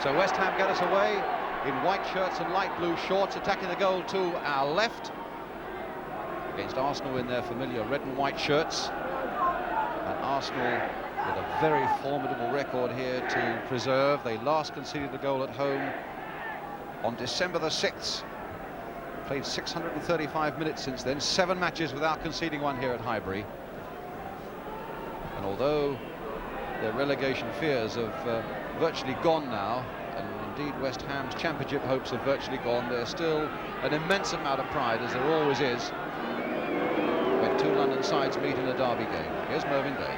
So West Ham get us away in white shirts and light blue shorts, attacking the goal to our left against Arsenal in their familiar red and white shirts. And Arsenal with a very formidable record here to preserve. They last conceded a goal at home on December the 6th. Played 635 minutes since then, 7 matches without conceding one here at Highbury. And although their relegation fears have virtually gone now, and indeed West Ham's championship hopes have virtually gone, there's still an immense amount of pride, as there always is, when two London sides meet in a derby game. Here's Mervyn Day.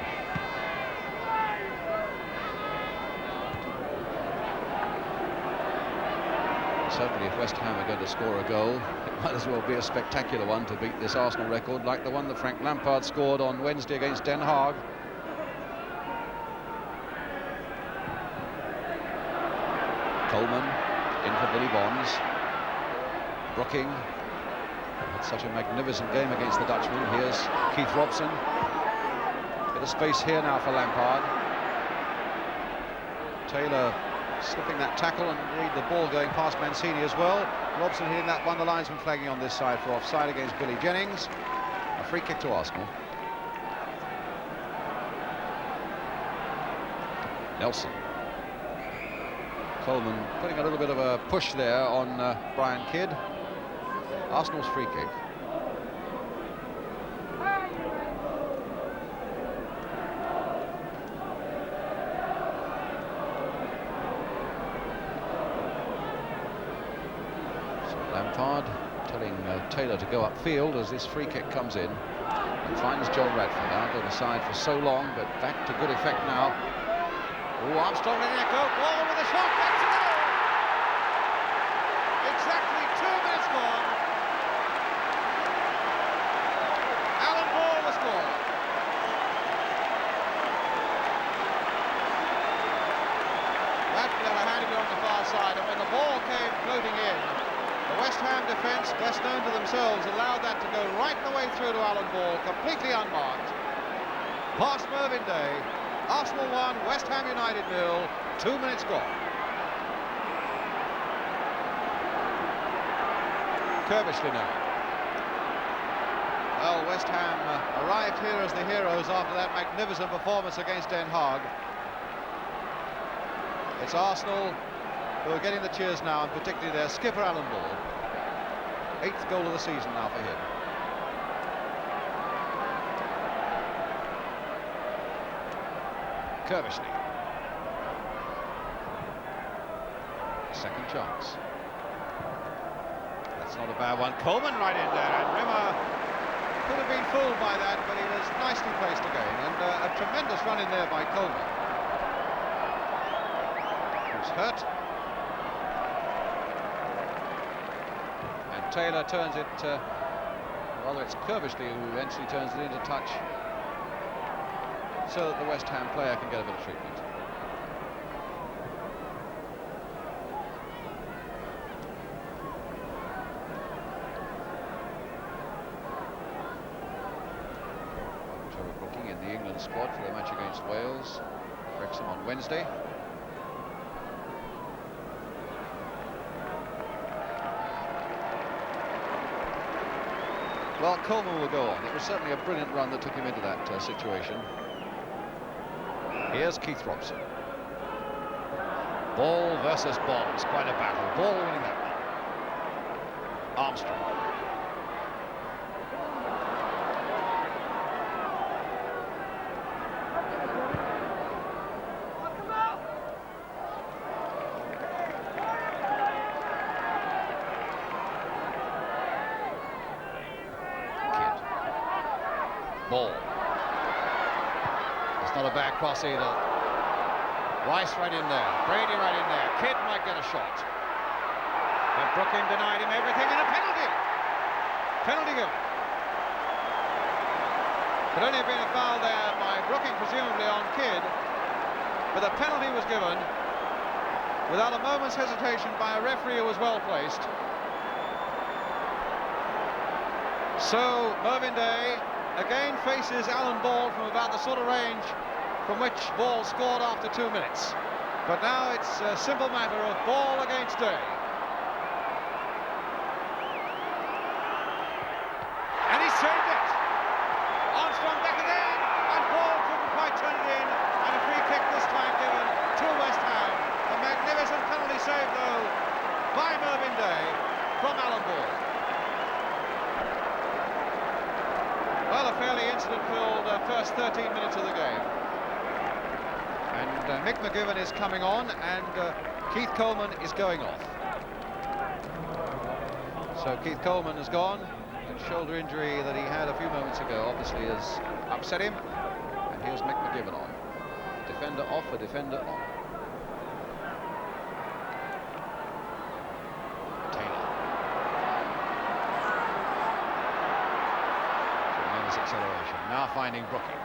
Certainly if West Ham are going to score a goal, it might as well be a spectacular one to beat this Arsenal record, like the one that Frank Lampard scored on Wednesday against Den Haag. Coleman in for Billy Bonds. Brooking had such a magnificent game against the Dutchman. Here's Keith Robson. Bit of space here now for Lampard. Taylor slipping that tackle, and read the ball going past Mancini as well. Robson hitting that one, the linesman flagging on this side for offside against Billy Jennings. A free kick to Arsenal. Nelson. Coleman putting a little bit of a push there on Brian Kidd. Arsenal's free kick. So Lampard telling Taylor to go upfield as this free kick comes in, and finds John Radford out on the side for so long, but back to good effect now. Oh, Armstrong letting it go. Ball with a shot. Back to goal. Exactly 2 minutes gone. Alan Ball was scored. Radford had a hand on the far side, and when the ball came floating in, the West Ham defence, best known to themselves, allowed that to go right the way through to Alan Ball, completely unmarked. Past Mervyn Day. Arsenal 1, West Ham United 0, 2 minutes gone. Kerbishley now. Well, West Ham arrived here as the heroes after that magnificent performance against Den Haag. It's Arsenal who are getting the cheers now, and particularly their skipper Alan Ball. 8th goal of the season now for him. Kerbishley. Second chance. That's not a bad one. Coleman right in there, and Rimmer could have been fooled by that, but he was nicely placed again, and a tremendous run in there by Coleman, who's hurt. And Taylor turns it, rather it's Kerbishley who eventually turns it into touch, so that the West Ham player can get a bit of treatment. Trevor Brooking in the England squad for the match against Wales, Wrexham on Wednesday. Well, Coleman will go on. It was certainly a brilliant run that took him into that situation. Here's Keith Robson. Ball versus Ball. It's quite a battle. Ball winning that one. Armstrong. Kidd. Ball. Not a bad cross either. Rice right in there. Brady right in there. Kidd might get a shot. But Brooking denied him everything, and a penalty. Penalty given. Could only have been a foul there by Brooking, presumably on Kidd. But the penalty was given without a moment's hesitation by a referee who was well placed. So Mervyn Day again faces Alan Ball from about the sort of range from which Ball scored after 2 minutes. But now it's a simple matter of ball against Day. And he saved it! Armstrong back again, and ball couldn't quite turn it in, and a free kick this time given to West Ham. A magnificent penalty save, though, by Mervyn Day from Alan Ball. Well, a fairly incident-filled first 13 minutes of the game. And Mick McGivern is coming on, and Keith Coleman is going off. So Keith Coleman has gone. That shoulder injury that he had a few moments ago obviously has upset him. And here's Mick McGivern on. A defender off, a defender on. Taylor. Tremendous acceleration. Now finding Brooking.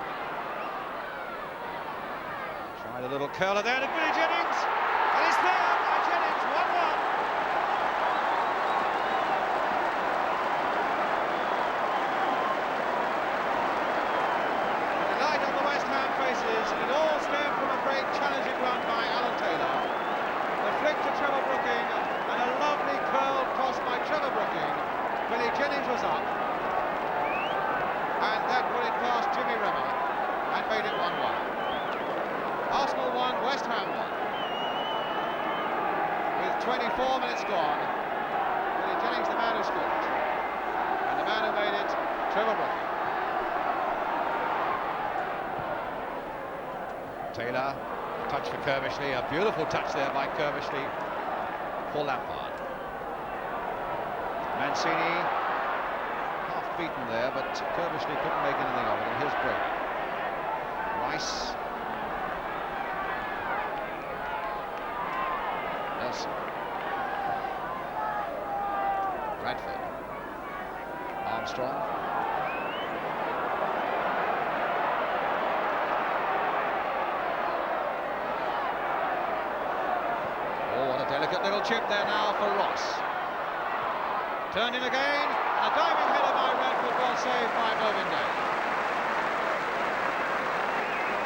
Tried a little curler there to Billy Jennings, and it's there by Jennings, 1-1. The delight on the West Ham faces, and it all stemmed from a great challenging run by Alan Taylor. The flick to Trevor Brooking, and a lovely curled cross by Trevor Brooking. Billy Jennings was up, and that put it past Jimmy Rimmer, and made it 1-1. Arsenal won, West Ham won. With 24 minutes gone, Billy Jennings the man who scored. And the man who made it, Trevor Brooking. Taylor, a touch for Kerbishley, a beautiful touch there by Kerbishley for Lampard. Mancini, half beaten there, but Kerbishley couldn't make anything of it, and here's Brady. Rice. Bradford. Armstrong. Oh, what a delicate little chip there now for Ross. Turned in again. A diving header by Bradford, well saved by Mervyn Day.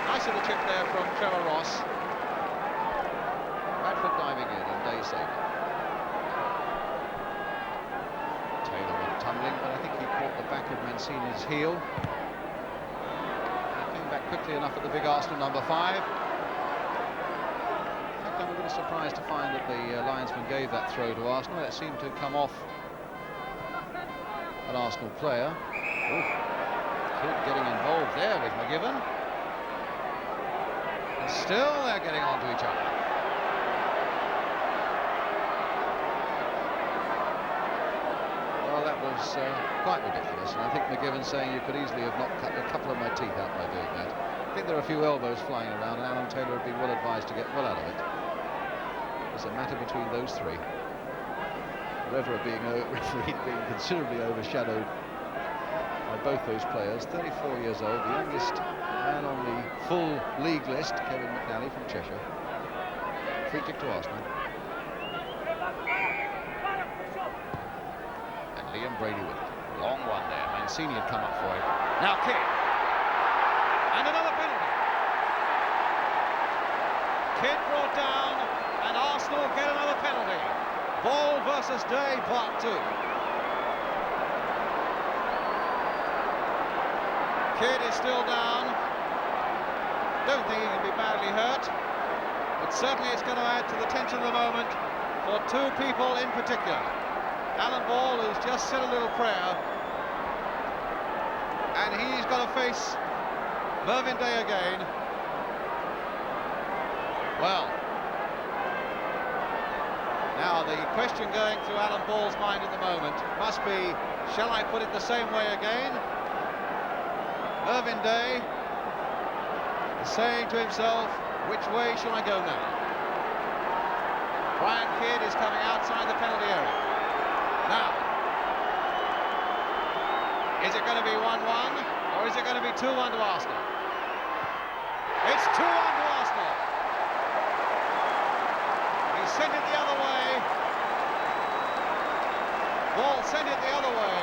Nice little chip there from Trevor Ross. Bradford diving in and Day saved it. Tumbling, but I think he caught the back of Mancini's heel. He came back quickly enough at the big Arsenal number 5. In fact, I'm a little surprised to find that the linesman gave that throw to Arsenal. It seemed to come off an Arsenal player. Kid getting involved there with McGivern. And still they're getting on to each other. Was quite ridiculous, and I think McGivern's saying you could easily have knocked a couple of my teeth out by doing that. I think there are a few elbows flying around, and Alan Taylor would be well advised to get well out of it. It's a matter between those three. The referee being considerably overshadowed by both those players. 34 years old, the youngest man on the full league list, Kevin McNally from Cheshire. Free kick to Arsenal. Liam Brady with it. Long one there. Mancini had come up for it. Now Kidd. And another penalty. Kidd brought down, and Arsenal get another penalty. Ball versus Day, part 2. Kidd is still down. Don't think he can be badly hurt. But certainly it's going to add to the tension of the moment for 2 people in particular. Alan Ball, who's just said a little prayer, and he's got to face Mervyn Day again. Well, now the question going through Alan Ball's mind at the moment must be, shall I put it the same way again? Mervyn Day is saying to himself, which way shall I go now? Brian Kidd is coming outside the penalty area. Now, is it going to be 1-1, or is it going to be 2-1 to Arsenal? It's 2-1 to Arsenal. He sent it the other way. Ball sent it the other way.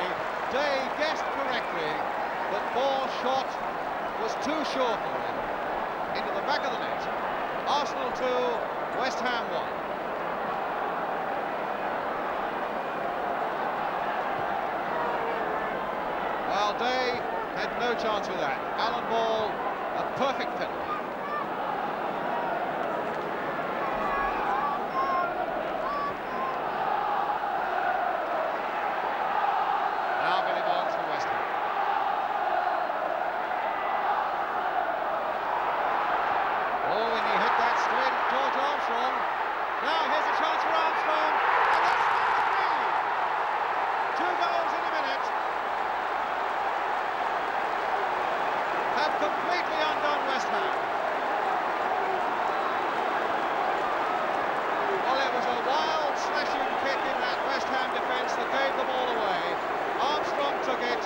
Day guessed correctly that Ball's shot was too short for him. Into the back of the net. Arsenal 2, West Ham 1. Well, Day had no chance with that. Alan Ball, a perfect penalty. Completely undone West Ham. Well, it was a wild slashing kick in that West Ham defence that gave the ball away. Armstrong took it,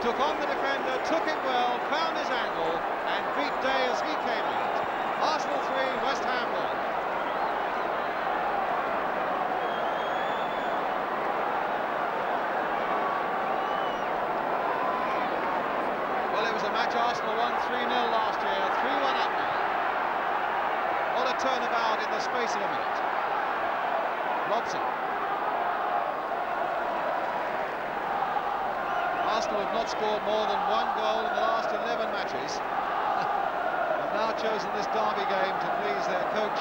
took on the defender, took it well, found his angle and beat Day as he came out. Arsenal 3, West Ham 1. Match Arsenal won 3-0 last year, 3-1 up now. What a turnabout in the space of a minute. Robson. Arsenal have not scored more than one goal in the last 11 matches. Have now chosen this derby game to please their coach,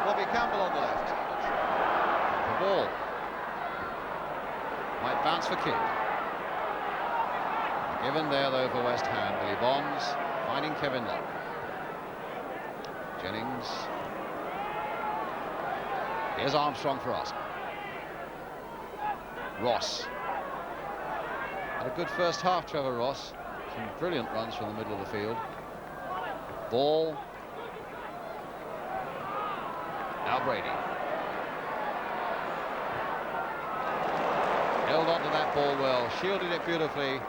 Bobby Campbell on the left. The ball might bounce for Kidd. Given there, though, for West Ham. Billy Bonds finding Kevin Locke. Jennings. Here's Armstrong for Arsenal. Ross. Had a good first half, Trevor Ross. Some brilliant runs from the middle of the field. Ball. Now Brady. Held on to that ball well, shielded it beautifully.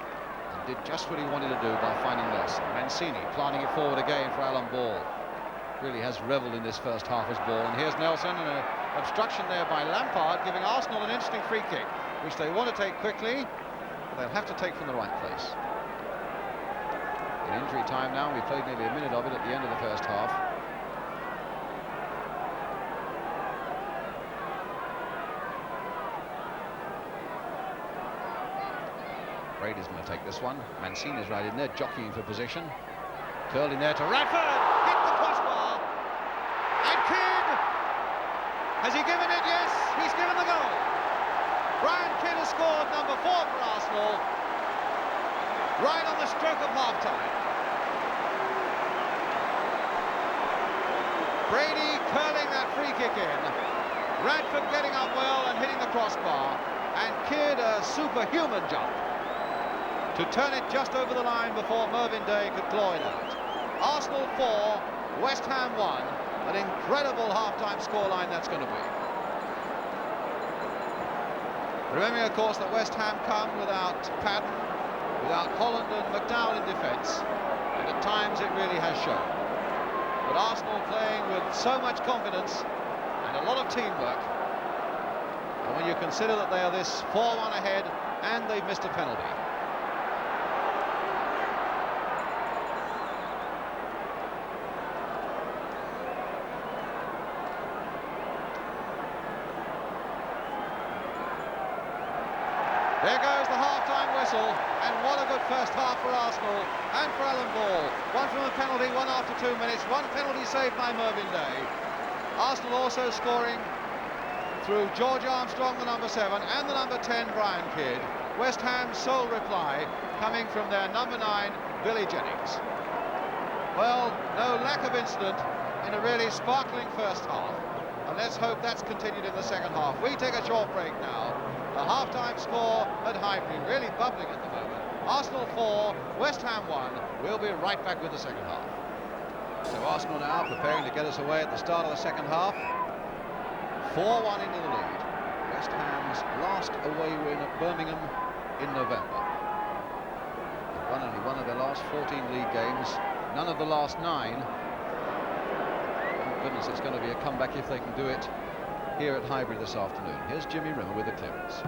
Did just what he wanted to do by finding Nelson. Mancini planting it forward again for Alan Ball. Really has revelled in this first half as Ball. And here's Nelson, and an obstruction there by Lampard, giving Arsenal an interesting free kick, which they want to take quickly, but they'll have to take from the right place. In injury time now, we played nearly a minute of it at the end of the first half. Brady's going to take this one. Mancini's right in there, jockeying for position. Curled in there to Radford. Hit the crossbar. And Kidd. Has he given it? Yes, he's given the goal. Brian Kidd has scored number 4 for Arsenal. Right on the stroke of half-time. Brady curling that free kick in. Radford getting up well and hitting the crossbar. And Kidd a superhuman jump to turn it just over the line before Mervyn Day could claw it out. Arsenal 4, West Ham 1. An incredible half-time scoreline that's going to be. Remembering, of course, that West Ham come without Padden, without Holland and McDowell in defence, and at times it really has shown. But Arsenal playing with so much confidence and a lot of teamwork, and when you consider that they are this 4-1 ahead and they've missed a penalty. There goes the half-time whistle, and what a good first half for Arsenal and for Alan Ball. One from a penalty, one after 2 minutes, one penalty saved by Mervyn Day. Arsenal also scoring through George Armstrong, the number 7, and the number 10, Brian Kidd. West Ham's sole reply coming from their number 9, Billy Jennings. Well, no lack of incident in a really sparkling first half, and let's hope that's continued in the second half. We take a short break now. A half-time score at Highbury, really bubbling at the moment. Arsenal 4, West Ham 1. We'll be right back with the second half. So Arsenal now preparing to get us away at the start of the second half. 4-1 into the lead. West Ham's last away win at Birmingham in November. They've won only one of their last 14 league games, none of the last 9. Thank goodness it's going to be a comeback if they can do it here at Highbury this afternoon. Here's Jimmy Rimmer with the clearance.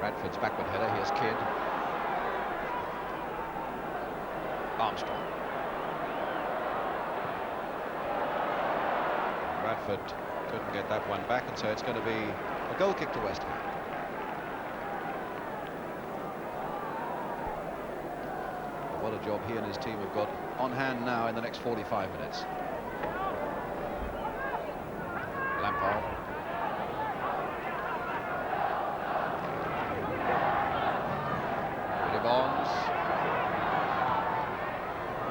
Radford's backward header. Here's Kidd. Armstrong. Bradford couldn't get that one back, and so it's going to be a goal kick to West Ham. What a job he and his team have got on hand now in the next 45 minutes. Lampard. Billy Bonds.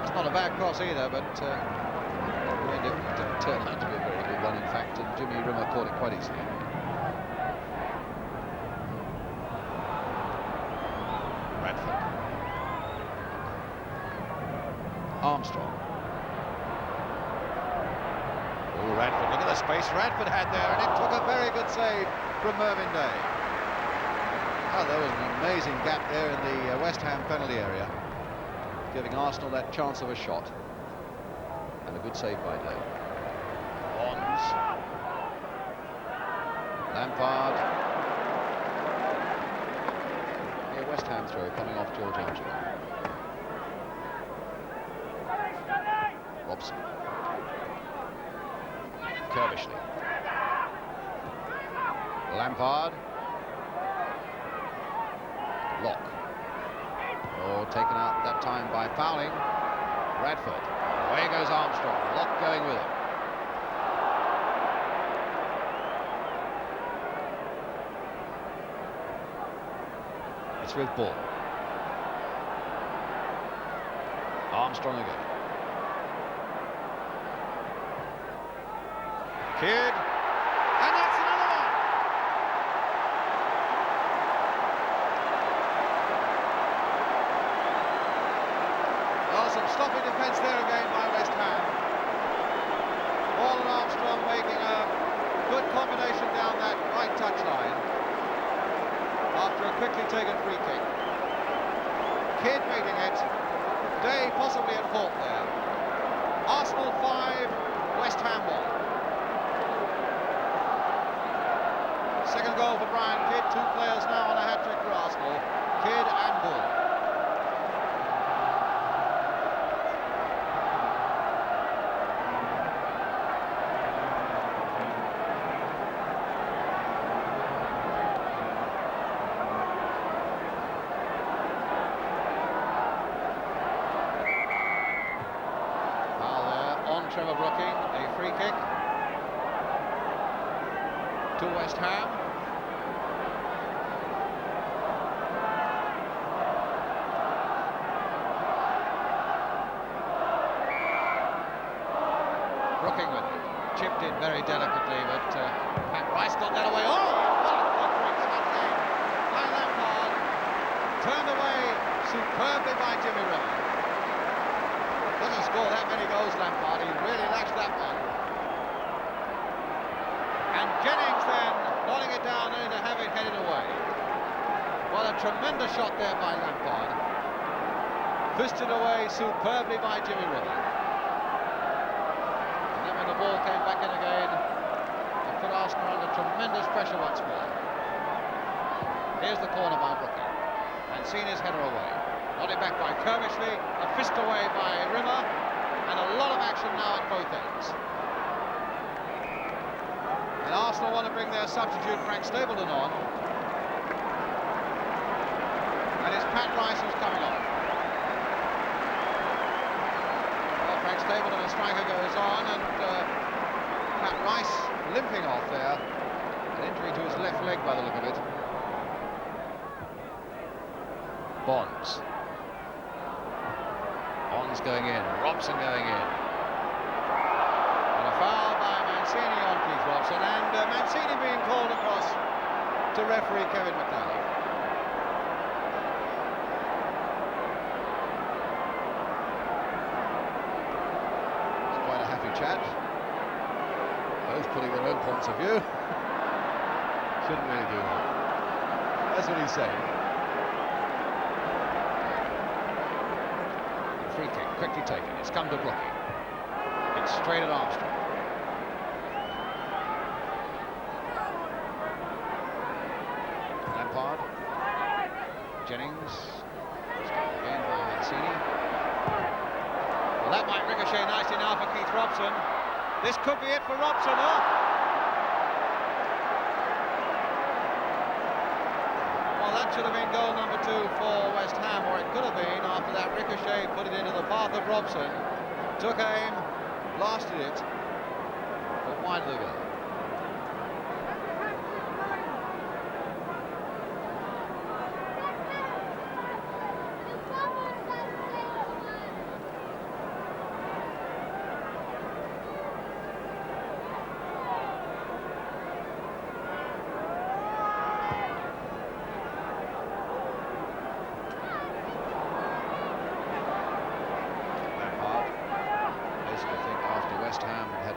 It's not a bad cross either, but it didn't turn out to be a very good one, in fact, and Jimmy Rimmer caught it quite easily. Bradford. Armstrong. Oh, Radford, look at the space Radford had there, and it took a very good save from Mervyn Day. Oh, there was an amazing gap there in the West Ham penalty area, giving Arsenal that chance of a shot. And a good save by Day. Bonds. Lampard. Here, West Ham throw coming off George Archer. Robson. Kerbishley. Lampard. Locke. Oh, taken out that time by fouling. Bradford. Away goes Armstrong. Locke going with him. It's with Bull. Armstrong again. Kidd, and that's another one. Well, some stopping defence there again by West Ham. Ball and Armstrong making a good combination down that right touchline after a quickly taken free kick. Kidd making it. Day possibly at fault there. Arsenal 5, West Ham 1. Second goal for Brian Kidd. 2 players now on a hat-trick for Arsenal. Kidd and Bull. Foul there on Trevor Brooking. A free kick to West Ham. Brooking with it. Chipped in very delicately, but Pat Rice got that away. Oh, what a good shot game by Lampard. Turned away superbly by Jimmy Rimmer. Doesn't score that many goals, Lampard. He really lacks that one. And Jennings then nodding it down only to have it headed away. What a tremendous shot there by Lampard. Fisted away superbly by Jimmy Rimmer. The ball came back in again and put Arsenal under tremendous pressure once more. Here's the corner by Brooking. Mancini's header away. Nodded back by Kerbishley, a fist away by Rimmer, and a lot of action now at both ends. And Arsenal want to bring their substitute Frank Stapleton on. And it's Pat Rice who's coming on. Frank Stapleton, the striker, goes on, and Pat Rice limping off there. An injury to his left leg by the look of it. Bonds. Bonds going in, Robson going in. And a foul by Mancini on Keith Robson, and Mancini being called across to referee Kevin McNally. Chat. Both putting their own points of view. Shouldn't really do that. That's what he's saying. The free kick, quickly taken. It's come to Brooking. It's straight at Armstrong. Lampard. Jennings. Again by Mancini. Well, that might ricochet nicely now for Keith Robson. This could be it for Robson, huh? Well, that should have been goal number 2 for West Ham, or it could have been after that ricochet put it into the path of Robson. Took aim, blasted it, but wide of the goal.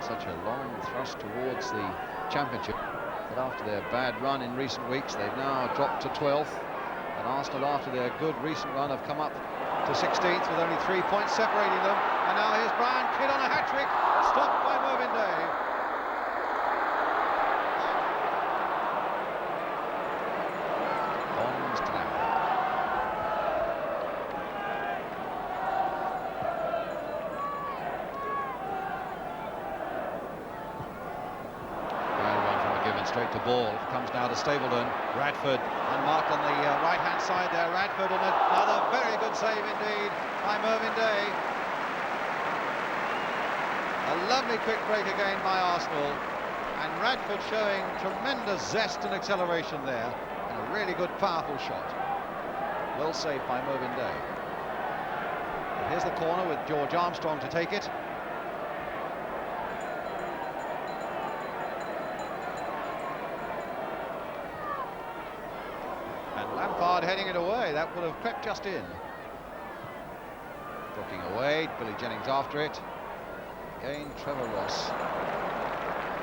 Such a long thrust towards the championship that after their bad run in recent weeks, they've now dropped to 12th, and Arsenal, after their good recent run, have come up to 16th with only 3 points separating them. And now here's Brian Kidd on a hat-trick, stopped by Mervyn Day. Bonds to Lampard. Straight to ball, comes now to Stapleton. Radford unmarked on the right-hand side there. Radford, and another very good save indeed by Mervyn Day. A lovely quick break again by Arsenal, and Radford showing tremendous zest and acceleration there, and a really good, powerful shot. Well saved by Mervyn Day. But here's the corner with George Armstrong to take it. Lampard heading it away, that would have crept just in. Looking away, Billy Jennings after it. Again, Trevor Ross.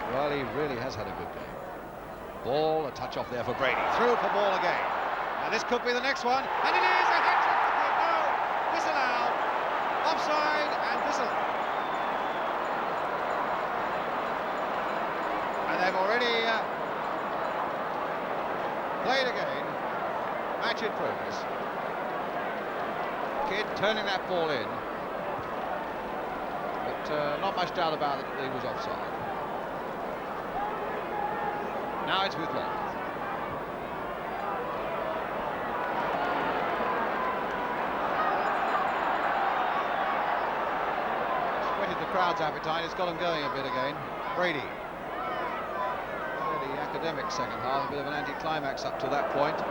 Well, he really has had a good game. Ball, a touch off there for Brady. Through for ball again. Now this could be the next one, and it is a hat-trick for Kidd. No, disallowed. Offside and disallowed. And they've already played again. Match in progress. Kidd turning that ball in, but not much doubt about it that he was offside. Now it's with Longworth. Whetted the crowd's appetite, it's got them going a bit again. Brady. Fairly academic second half, a bit of an anti-climax up to that point.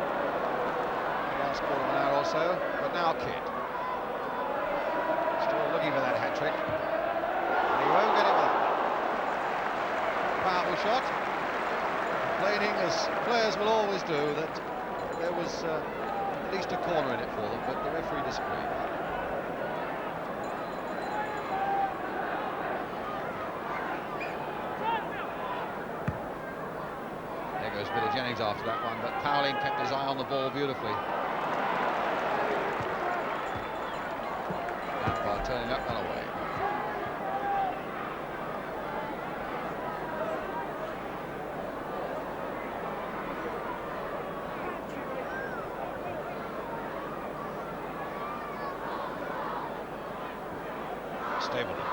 Last quarter of an hour or so, but now Kidd. Still looking for that hat-trick. And he won't get it with that. Powerful shot. Complaining, as players will always do, that there was at least a corner in it for them, but the referee disagreed. There goes Billy Jennings after that one, but Powling kept his eye on the ball beautifully. Lampard turning that one away. Stapleton.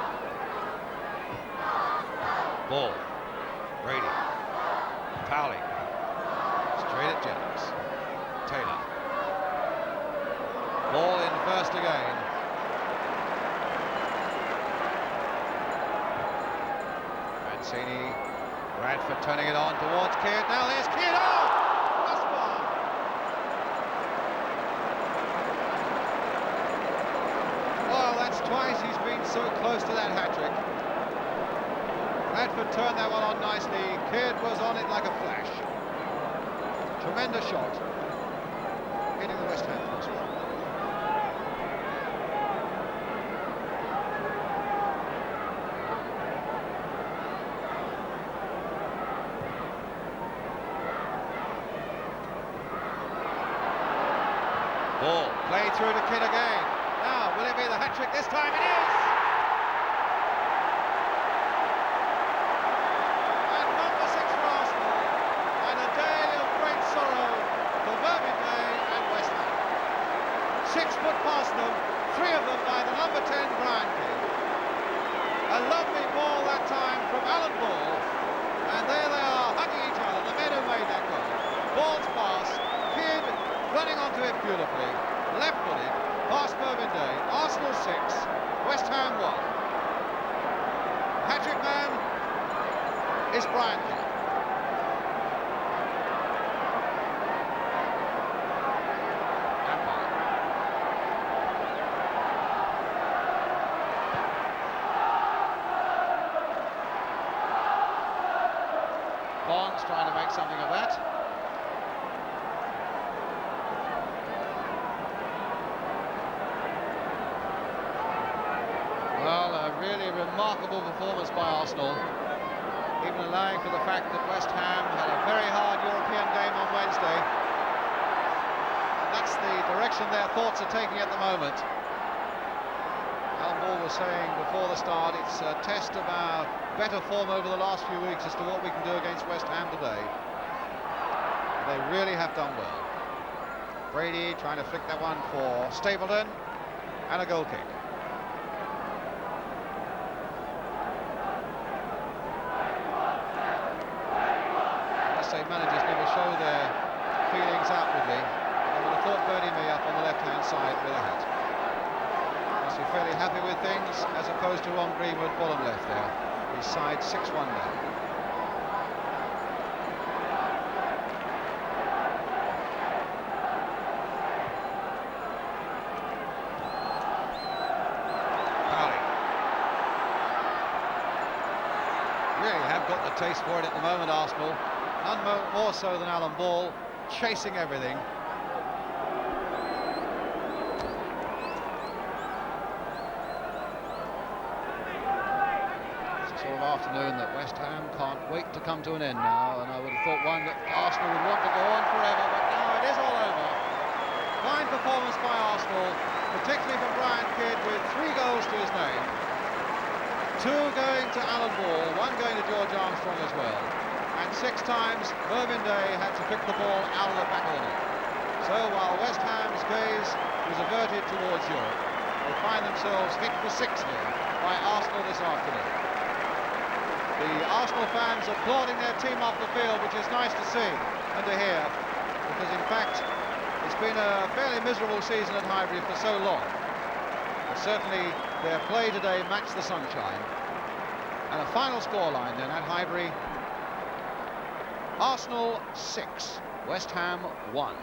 Ball. Brady. Powling. Straight at Jennings. Taylor. Ball in first again. Mancini. Radford turning it on towards Kidd. Now there's Kidd. Oh! That's one. Well, that's twice he's been so close to that hat-trick. Radford turned that one on nicely. Kidd was on it like a flash. Tremendous shot. Hitting the West Ham as well. Ball played through to Kidd again. Now, will it be the hat-trick this time? It is! And number 6 for Arsenal, and a day of great sorrow for Mervyn Day and West Ham. 6 put past them, 3 of them by the number 10 Brian Kidd. A lovely ball that time from Alan Ball. And there they are, hugging each other, the men who made that goal. Ball's pass, Kidd running onto it beautifully, left-footed, past Mervyn Day. Arsenal 6, West Ham 1. Hat-trick man is Brian Kidd. Bonds trying to make something of that. Well, a really remarkable performance by Arsenal, even allowing for the fact that West Ham had a very hard European game on Wednesday. And that's the direction their thoughts are taking at the moment. Alan Ball was saying before the start, it's a test of our better form over the last few weeks as to what we can do against West Ham today. They really have done well. Brady trying to flick that one for Stapleton, and a goal kick. I say managers never show their feelings outwardly. I would have thought Bernie Mee up on the left-hand side with a hat. Must be fairly happy with things, as opposed to Ron Greenwood, bottom left there. His side 6-1 down. Powley. Really have got the taste for it at the moment, Arsenal. None more so than Alan Ball, chasing everything. Afternoon that West Ham can't wait to come to an end now, and I would have thought one that Arsenal would want to go on forever, but now it is all over. Fine performance by Arsenal, particularly from Brian Kidd, with 3 goals to his name. 2 going to Alan Ball, 1 going to George Armstrong as well, and 6 times Mervyn Day had to pick the ball out of the back of the net. So while West Ham's gaze was averted towards Europe, they find themselves hit for 6 here by Arsenal this afternoon. The Arsenal fans applauding their team off the field, which is nice to see and to hear, because in fact it's been a fairly miserable season at Highbury for so long. But certainly their play today matched the sunshine. And a final scoreline then at Highbury: Arsenal 6, West Ham 1.